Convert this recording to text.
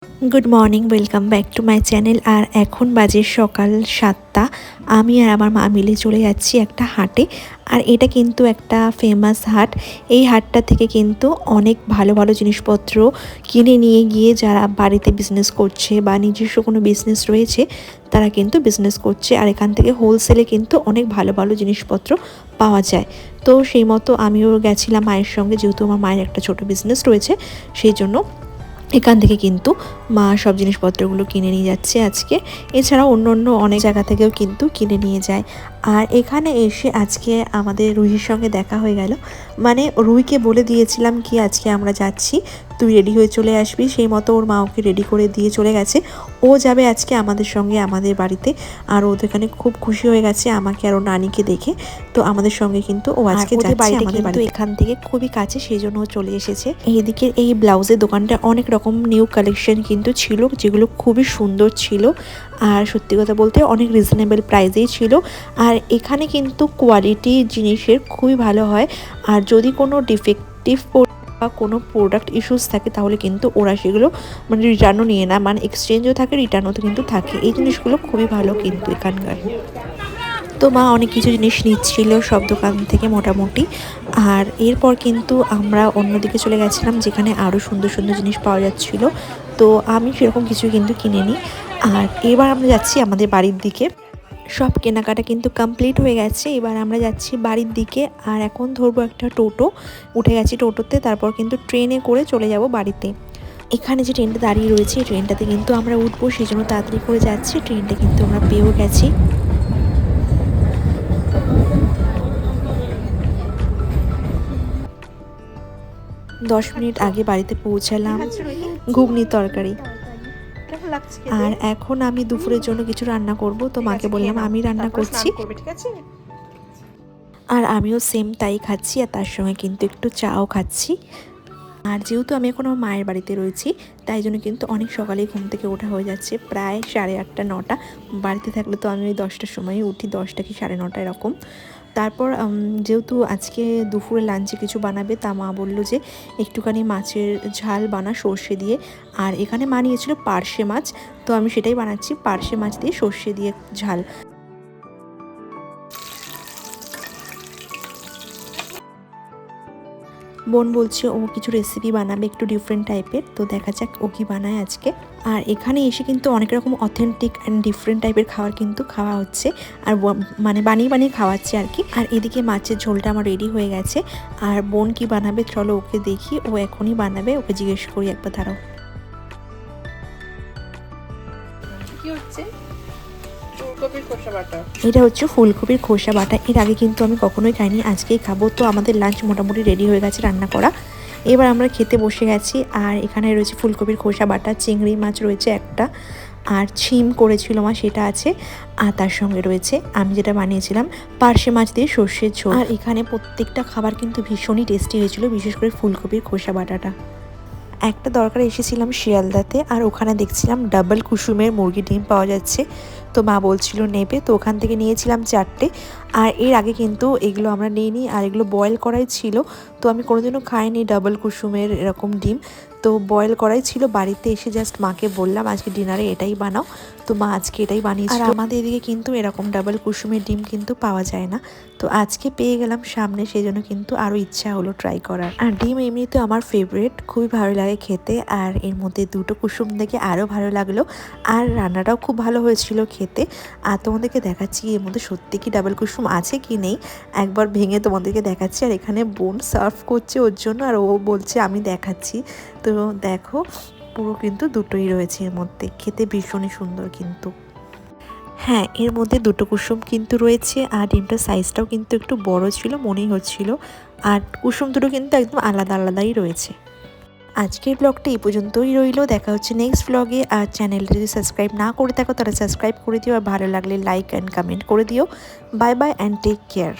Good morning, welcome back to my channel. আর এখন বাজে সকাল 7টা। আমি আর আমার মা মিলে চলে যাচ্ছি একটা হাটে। আর এটা কিন্তু একটা ফেমাস হাট। এই হাটটা থেকে কিন্তু অনেক ভালো ভালো জিনিসপত্র কিনে নিয়ে গিয়ে যারা বাড়িতে বিজনেস করছে বা নিজস্ব কোনো বিজনেস রয়েছে তারা কিন্তু বিজনেস করছে। আর এখান থেকে হোলসেলে কিন্তু অনেক ভালো ভালো জিনিসপত্র পাওয়া যায়। তো সেই মতো আমিও গেছিলাম মায়ের সঙ্গে, যেহেতু আমার মায়ের একটা ছোট বিজনেস রয়েছে, সেই জন্য এখান থেকে কিন্তু মা সব জিনিসপত্রগুলো কিনে নিয়ে যাচ্ছে আজকে। এছাড়াও অন্য অন্য অনেক জায়গা থেকেও কিন্তু কিনে নিয়ে যায়। আর এখানে এসে আজকে আমাদের রুহির সঙ্গে দেখা হয়ে গেল। মানে রুহিকে বলে দিয়েছিলাম কি আজকে আমরা যাচ্ছি, তুই রেডি হয়ে চলে আসবি। সেই মতো ওর মা ওকে রেডি করে দিয়ে চলে গেছে। ও যাবে আজকে আমাদের সঙ্গে আমাদের বাড়িতে। আর ওদের এখানে খুব খুশি হয়ে গেছে আমাকে আর ওর নানিকে দেখে। তো আমাদের সঙ্গে কিন্তু ও আজকে যাচ্ছে আমাদের বাড়িতে। এখান থেকে খুবই কাছে, সেই জন্য ও চলে এসেছে। এইদিকে এই ব্লাউজের দোকানটা অনেক রকম নিউ কালেকশন কিন্তু ছিল, যেগুলো খুবই সুন্দর ছিল। আর সত্যি কথা বলতে অনেক রিজনেবল প্রাইসেই ছিল। আর এখানে কিন্তু কোয়ালিটি জিনিসের খুবই ভালো হয়। আর যদি কোনো ডিফেক্টিভ বা কোনো প্রোডাক্ট ইস্যুস থাকে তাহলে কিন্তু ওরা সেগুলো মানে রিটার্নও নিয়ে না, মানে এক্সচেঞ্জও থাকে, রিটার্নও তো কিন্তু থাকে। এই জিনিসগুলো খুবই ভালো কিন্তু এখানকার। তো মা অনেক কিছু জিনিস নিচ্ছিল সব দোকান থেকে মোটামুটি। আর এরপর কিন্তু আমরা অন্যদিকে চলে গেছিলাম, যেখানে আরও সুন্দর সুন্দর জিনিস পাওয়া যাচ্ছিলো। তো আমি সেরকম কিছু কিন্তু কিনে নিই। আর এবার আমরা যাচ্ছি আমাদের বাড়ির দিকে। সব কেনাকাটা কিন্তু কমপ্লিট হয়ে গেছে। এবার আমরা যাচ্ছি বাড়ির দিকে। আর এখন ধরবো একটা টোটো, উঠে গেছি টোটোতে। তারপর কিন্তু ট্রেনে করে চলে যাব বাড়িতে। এখানে যে ট্রেনটা দাঁড়িয়ে রয়েছে এই ট্রেনটাতে কিন্তু আমরা উঠবো, সেই জন্য তাড়াতাড়ি করে যাচ্ছি। ট্রেনটা কিন্তু আমরা পেয়েও গেছি। 10 মিনিট আগে বাড়িতে পৌঁছালাম। ঘুগনি তরকারি। আর এখন আমি দুপুরের জন্য কিছু রান্না করব। তো মাকে বললাম আমি রান্না করছি। আর আমিও সেম তাই খাচ্ছি, আর তার সঙ্গে কিন্তু একটু চাও খাচ্ছি। আর যেহেতু আমি এখন আমার মায়ের বাড়িতে রয়েছি, তাই জন্য কিন্তু অনেক সকালেই ঘুম থেকে ওঠা হয়ে যাচ্ছে, প্রায় 8:30 9টা। বাড়িতে থাকলে তো আমি ওই 10টার সময়ই উঠি, 10টা কি 9:30 এরকম। তারপর যেহেতু আজকে দুপুরে লাঞ্চে কিছু বানাবে, তা মা বললো যে একটুখানি মাছের ঝাল বানা সর্ষে দিয়ে। আর এখানে মা নিয়েছিল পার্শে মাছ, তো আমি সেটাই বানাচ্ছি, পার্শে মাছ দিয়ে সর্ষে দিয়ে ঝাল। বোন বলছে ও কিছু রেসিপি বানাবে একটু ডিফারেন্ট টাইপের, তো দেখা যাক ও কি বানায় আজকে। আর এখানে এসে কিন্তু অনেক রকম অথেন্টিক অ্যান্ড ডিফারেন্ট টাইপের খাবার কিন্তু খাওয়া হচ্ছে। আর মানে বানিয়ে বানিয়ে খাওয়াচ্ছে আর কি। আর এদিকে মাছের ঝোলটা আমার রেডি হয়ে গেছে। আর বোন কি বানাবে চলো ওকে দেখি, ও এখনই বানাবে, ওকে জিজ্ঞেস করি একবার, দাঁড়াও। কি হচ্ছে? ফুলকপির খোসা বাটা। এটা হচ্ছে ফুলকপির খোসা বাটা। এর আগে কিন্তু আমি কখনোই খাইনি, আজকেই খাবো। তো আমাদের লাঞ্চ মোটামুটি রেডি হয়ে গেছে রান্না করা। এবার আমরা খেতে বসে গেছি। আর এখানে রয়েছে ফুলকপির খোসা বাটা, চিংড়ি মাছ রয়েছে একটা, আর ছিম করেছিল মা সেটা আছে। আর তার সঙ্গে রয়েছে আমি যেটা বানিয়েছিলাম পার্শে মাছ দিয়ে সর্ষের ঝোল। আর এখানে প্রত্যেকটা খাবার কিন্তু ভীষণই টেস্টি হয়েছিল, বিশেষ করে ফুলকপির খোসা বাটাটা। একটা দরকার এসেছিলাম শিয়ালদাতে, আর ওখানে দেখছিলাম ডাবল কুসুমের মুরগি ডিম পাওয়া যাচ্ছে। তো মা বলছিল নেবে, তো ওখান থেকে নিয়েছিলাম 4টে। আর এর আগে কিন্তু এগুলো আমরা নিইনি, আর এগুলো বয়েল করাই ছিল। তো আমি কোনোদিনও খাইনি ডাবল কুসুমের এরকম ডিম। তো বয়েল করাই ছিল, বাড়িতে এসে জাস্ট মাকে বললাম আজকে ডিনারে এটাই বানাও। তো মা আজকে এটাই বানিয়েছিল। আর আমাদের এদিকে কিন্তু এরকম ডাবল কুসুমের ডিম কিন্তু পাওয়া যায় না, তো আজকে পেয়ে গেলাম সামনে, সেই জন্য কিন্তু আরও ইচ্ছা হলো ট্রাই করার। আর ডিম এমনিতে আমার ফেভারিট, খুবই ভালো লাগে খেতে। আর এর মধ্যে 2টো কুসুম দেখে আরও ভালো লাগলো। আর রান্নাটাও খুব ভালো হয়েছিল খেতে। আর তোমাদেরকে দেখাচ্ছি এর মধ্যে সত্যি কি ডাবল কুসুম আছে কি নেই, একবার ভেঙে তোমাদেরকে দেখাচ্ছি। আর এখানে বোন সার্ভ করছে ওর জন্য, আর ও বলছে আমি দেখাচ্ছি। তো দেখো পুরো কিন্তু দুটোই রয়েছে এর মধ্যে, খেতে ভীষণই সুন্দর কিন্তু। হ্যাঁ, এর মধ্যে 2টো কুসুম কিন্তু রয়েছে। আর ডিমটার সাইজটাও কিন্তু একটু বড় ছিল মনেই হচ্ছিল। আর কুসুম দুটো কিন্তু একদম আলাদা আলাদাই রয়েছে। আজকের ব্লগটা এই পর্যন্তই রইল, দেখা হচ্ছে নেক্সট ব্লগে। আর চ্যানেলটা যদি সাবস্ক্রাইব না করে থাকো তারা সাবস্ক্রাইব করে দিও, আর ভালো লাগলে লাইক অ্যান্ড কমেন্ট করে দিও। Bye bye and take care.